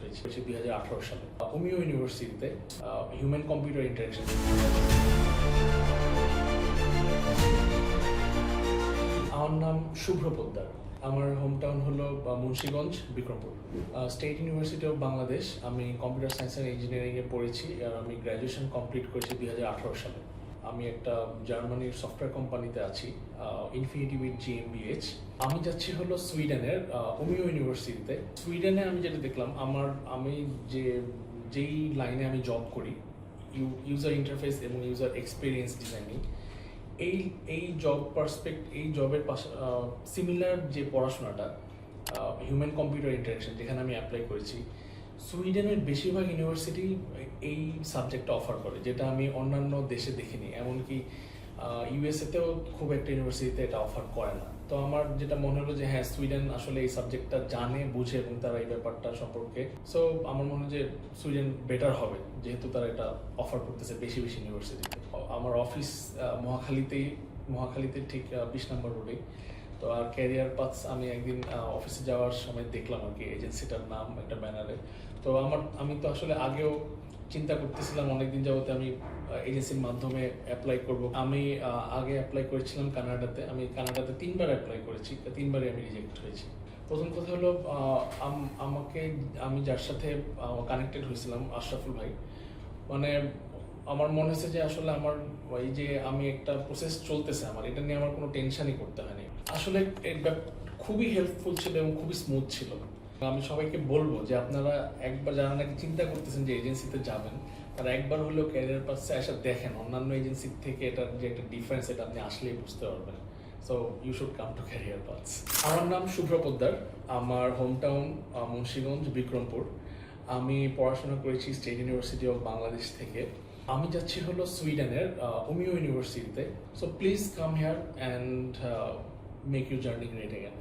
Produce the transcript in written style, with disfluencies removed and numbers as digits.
Reject হয়েছি 2018 সালে ওমিও ইউনিভার্সিটিতে হিউম্যান কম্পিউটার ইন্টারেকশন। আমার নাম শুভ্র পোদ্দার। আমার হোম টাউন হলো Munshiganj, Bikrampur. State university of Bangladesh আমি কম্পিউটার সায়েন্স অ্যান্ড ইঞ্জিনিয়ারিংয়ে পড়েছি আর আমি গ্র্যাজুয়েশন কমপ্লিট করেছি 2018 সালে। আমি একটা জার্মানির সফটওয়্যার কোম্পানিতে আছি, ইনফিনিটি উইথ GmbH। আমি যাচ্ছি হলো সুইডেনের ওমিও ইউনিভার্সিটিতে। সুইডেনে আমি যেটা দেখলাম, আমি যেই লাইনে আমি জব করি, ইউজার ইন্টারফেস এবং ইউজার এক্সপিরিয়েন্স ডিজাইনিং, এই জবের পাশে সিমিলার যে পড়াশোনাটা হিউম্যান কম্পিউটার ইন্টারেকশন যেখানে আমি অ্যাপ্লাই করেছি, সুইডেনের বেশিরভাগ ইউনিভার্সিটি এই সাবজেক্টটা অফার করে, যেটা আমি অন্যান্য দেশে দেখিনি। এমনকি ইউএসএতেও খুব একটা ইউনিভার্সিটিতে এটা অফার করে না। তো আমার যেটা মনে হলো যে হ্যাঁ, সুইডেন আসলে এই সাবজেক্টটা জানে, বুঝে এবং তারা এই ব্যাপারটা সম্পর্কে, সো আমার মনে হয় যে সুইডেন বেটার হবে, যেহেতু তারা এটা অফার করতেছে বেশি ইউনিভার্সিটিতে। আমার অফিস মহাখালীতে ঠিক 20 নম্বর রোডে। তো আর ক্যারিয়ার পাথস আমি একদিন অফিসে যাওয়ার সময় দেখলাম আর কি এজেন্সিটার নাম একটা ব্যানারে। তো আমি তো আসলে আগেও চিন্তা করতেছিলাম অনেকদিন যাবতে আমি এজেন্সির মাধ্যমে অ্যাপ্লাই করব। আমি আগে অ্যাপ্লাই করেছিলাম কানাডাতে। আমি কানাডাতে 3বার অ্যাপ্লাই করেছি, 3বারই আমি রিজেক্ট হয়েছি। প্রথম কথা হলো আমি যার সাথে কানেক্টেড হয়েছিলাম, আশরাফুল ভাই, মানে আমার মনে হচ্ছে যে আসলে আমার এই যে আমি একটা প্রসেস চলতেছে আমার, এটা নিয়ে আমার কোনো টেনশনই করতে হয়নি। আসলে খুবই হেল্পফুল ছিল এবং খুবই স্মুথ ছিল। আমি সবাইকে বলবো যে আপনারা একবার যারা নাকি চিন্তা করতেছেন যে এজেন্সিতে যাবেন, তারা একবার হলেও ক্যারিয়ার পাথে এসে দেখেন অন্যান্য এজেন্সির থেকে এটার যে একটা ডিফারেন্স, এটা আপনি আসলেই বুঝতে পারবেন। So you should come to career paths. আমার নাম শুভ্র পোদ্দার। আমার হোম টাউন মুন্সিগঞ্জ, বিক্রমপুর। আমি পড়াশোনা করেছি স্টেট ইউনিভার্সিটি অফ বাংলাদেশ থেকে। আমি যাচ্ছি হলো সুইডেনের ওমিও ইউনিভার্সিটিতে। So please come here and make your journey great again.